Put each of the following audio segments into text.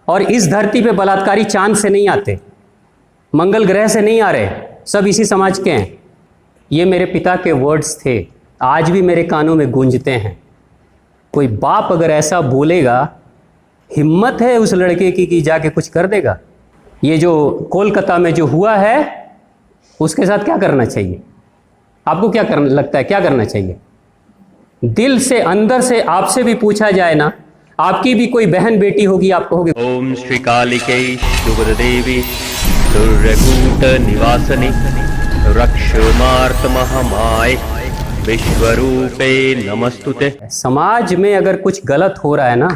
और इस धरती पे बलात्कारी चांद से नहीं आते, मंगल ग्रह से नहीं आ रहे, सब इसी समाज के हैं। ये मेरे पिता के वर्ड्स थे, आज भी मेरे कानों में गूंजते हैं। कोई बाप अगर ऐसा बोलेगा, हिम्मत है उस लड़के की कि जाके कुछ कर देगा। ये जो कोलकाता में जो हुआ है, उसके साथ क्या करना चाहिए? आपको क्या करना लगता है, क्या करना चाहिए? दिल से, अंदर से आपसे भी पूछा जाए ना, आपकी भी कोई बहन बेटी होगी, आप कहोगे ओम श्री कालिके शुभदेवी सूर्यकूट निवासनी रक्षमार्त महामाय विश्वरूपे नमस्तुते। समाज में अगर कुछ गलत हो रहा है ना,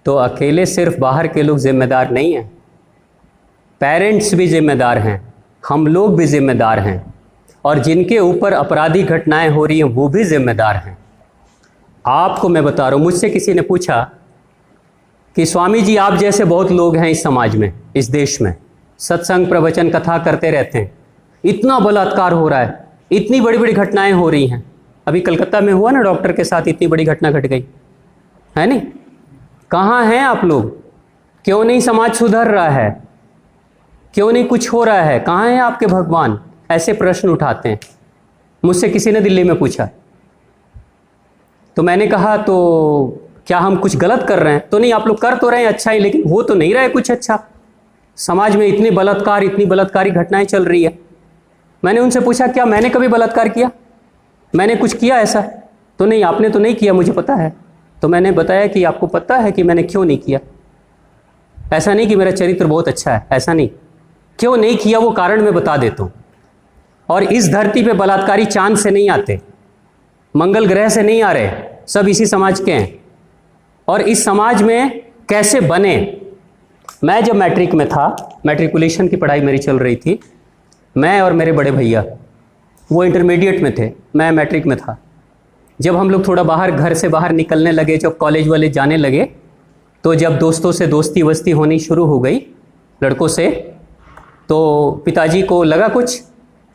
तो अकेले सिर्फ बाहर के लोग जिम्मेदार नहीं हैं, पेरेंट्स भी जिम्मेदार हैं, हम लोग भी जिम्मेदार हैं, और जिनके ऊपर अपराधी घटनाएं हो रही हैं वो भी जिम्मेदार हैं। आपको मैं बता रहा हूँ, मुझसे किसी ने पूछा कि स्वामी जी आप जैसे बहुत लोग हैं इस समाज में, इस देश में, सत्संग प्रवचन कथा करते रहते हैं, इतना बलात्कार हो रहा है, इतनी बड़ी बड़ी घटनाएं हो रही हैं। अभी कलकत्ता में हुआ ना, डॉक्टर के साथ इतनी बड़ी घटना घट गई है नहीं? कहाँ हैं आप लोग? क्यों नहीं समाज सुधर रहा है? क्यों नहीं कुछ हो रहा है? कहाँ हैं आपके भगवान? ऐसे प्रश्न उठाते हैं। मुझसे किसी ने दिल्ली में पूछा, तो मैंने कहा तो क्या हम कुछ गलत कर रहे हैं? तो नहीं, आप लोग कर तो रहे हैं अच्छा ही, लेकिन हो तो नहीं रहा है कुछ अच्छा। समाज में इतने बलात्कार, इतनी बलात्कारी घटनाएं चल रही है। मैंने उनसे पूछा क्या मैंने कभी बलात्कार किया, मैंने कुछ किया ऐसा? तो नहीं, आपने तो नहीं किया, मुझे पता है। तो मैंने बताया कि आपको पता है कि मैंने क्यों नहीं किया। ऐसा नहीं कि मेरा चरित्र बहुत अच्छा है, ऐसा नहीं, क्यों नहीं किया वो कारण मैं बता देता हूँ। और इस धरती पे बलात्कारी चांद से नहीं आते, मंगल ग्रह से नहीं आ रहे, सब इसी समाज के हैं। और इस समाज में कैसे बने? मैं जब मैट्रिक में था, मैट्रिकुलेशन की पढ़ाई मेरी चल रही थी, मैं और मेरे बड़े भैया, वो इंटरमीडिएट में थे, मैं मैट्रिक में था। जब हम लोग थोड़ा बाहर, घर से बाहर निकलने लगे, जब कॉलेज वाले जाने लगे, तो जब दोस्तों से दोस्ती वस्ती होनी शुरू हो गई लड़कों से, तो पिताजी को लगा कुछ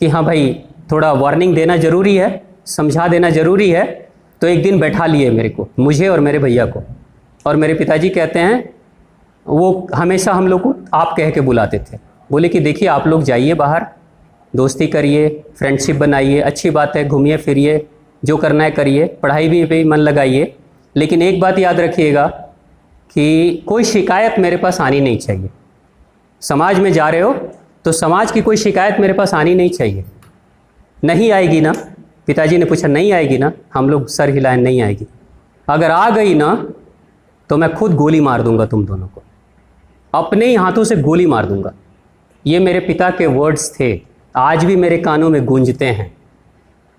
कि हाँ भाई थोड़ा वार्निंग देना ज़रूरी है, समझा देना ज़रूरी है। तो एक दिन बैठा लिए मेरे को, मुझे और मेरे भैया को, और मेरे पिताजी कहते हैं, वो हमेशा हम लोग को आप कह के बुलाते थे, बोले कि देखिए आप लोग जाइए बाहर, दोस्ती करिए, फ्रेंडशिप बनाइए, अच्छी बात है, घूमिए फिरिए, जो करना है करिए, पढ़ाई भी पे मन लगाइए, लेकिन एक बात याद रखिएगा कि कोई शिकायत मेरे पास आनी नहीं चाहिए। समाज में जा रहे हो तो समाज की कोई शिकायत मेरे पास आनी नहीं चाहिए। नहीं आएगी ना? पिताजी ने पूछा, नहीं आएगी ना? हम लोग सर हिलाए, नहीं आएगी। अगर आ गई ना तो मैं खुद गोली मार दूंगा तुम दोनों को, अपने ही हाथों से गोली मार दूंगा। ये मेरे पिता के वर्ड्स थे, आज भी मेरे कानों में गूंजते हैं।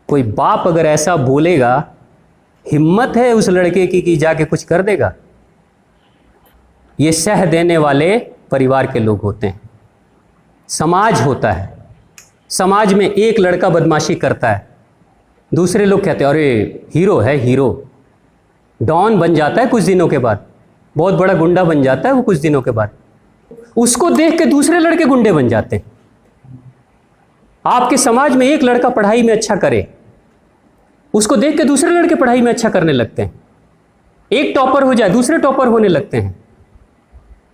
कोई बाप अगर ऐसा बोलेगा, हिम्मत है उस लड़के की कि जाके कुछ कर देगा। ये सह देने वाले परिवार के लोग होते हैं, समाज होता है। समाज में एक लड़का बदमाशी करता है, दूसरे लोग कहते हैं अरे हीरो है, हीरो, डॉन बन जाता है कुछ दिनों के बाद, बहुत बड़ा गुंडा बन जाता है वो कुछ दिनों के बाद, उसको देख के दूसरे लड़के गुंडे बन जाते हैं। आपके समाज में एक लड़का पढ़ाई में अच्छा करे, उसको देख के दूसरे लड़के पढ़ाई में अच्छा करने लगते हैं। एक टॉपर हो जाए, दूसरे टॉपर होने लगते हैं।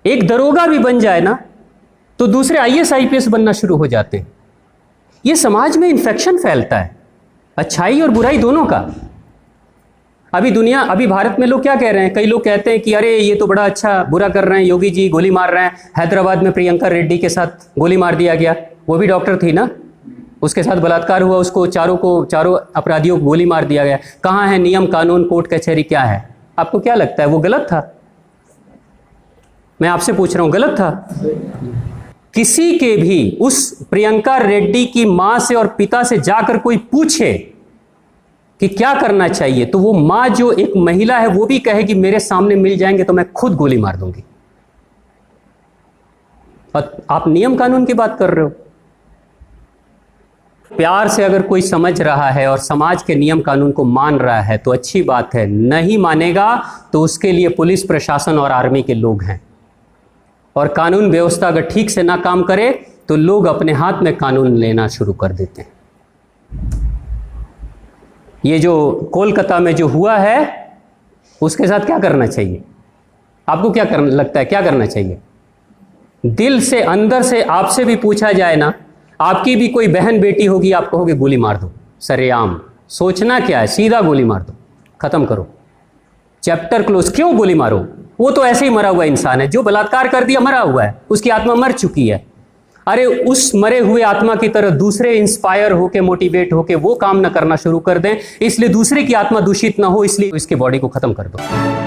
एक दरोगा भी बन जाए ना, तो दूसरे आईएएस आईपीएस बनना शुरू हो जाते हैं। ये समाज में इन्फेक्शन फैलता है, अच्छाई और बुराई दोनों का। अभी भारत में लोग क्या कह रहे हैं, कई लोग कहते हैं कि अरे ये तो बड़ा अच्छा बुरा कर रहे हैं, योगी जी गोली मार रहे हैं। हैदराबाद में प्रियंका रेड्डी के साथ गोली मार दिया गया, वो भी डॉक्टर थी ना, उसके साथ बलात्कार हुआ, उसको चारों अपराधियों को गोली मार दिया गया। कहाँ है नियम कानून, कोर्ट कचहरी, क्या है? आपको क्या लगता है वो गलत था? मैं आपसे पूछ रहा हूँ, गलत था? किसी के भी, उस प्रियंका रेड्डी की मां से और पिता से जाकर कोई पूछे कि क्या करना चाहिए, तो वो मां जो एक महिला है वो भी कहेगी मेरे सामने मिल जाएंगे तो मैं खुद गोली मार दूंगी। और आप नियम कानून की बात कर रहे हो। प्यार से अगर कोई समझ रहा है और समाज के नियम कानून को मान रहा है तो अच्छी बात है, नहीं मानेगा तो उसके लिए पुलिस प्रशासन और आर्मी के लोग हैं। और कानून व्यवस्था अगर ठीक से ना काम करे तो लोग अपने हाथ में कानून लेना शुरू कर देते हैं। ये जो कोलकाता में जो हुआ है, उसके साथ क्या करना चाहिए? आपको क्या करना लगता है, क्या करना चाहिए? दिल से, अंदर से आपसे भी पूछा जाए ना, आपकी भी कोई बहन बेटी होगी, आप कहोगे गोली मार दो सरेआम। सोचना क्या है? सीधा गोली मार दो, खत्म करो, चैप्टर क्लोज। क्यों गोली मारो? वो तो ऐसे ही मरा हुआ इंसान है, जो बलात्कार कर दिया मरा हुआ है, उसकी आत्मा मर चुकी है। अरे उस मरे हुए आत्मा की तरह दूसरे इंस्पायर होके, मोटिवेट होके वो काम ना करना शुरू कर दें, इसलिए दूसरे की आत्मा दूषित ना हो, इसलिए इसके बॉडी को खत्म कर दो।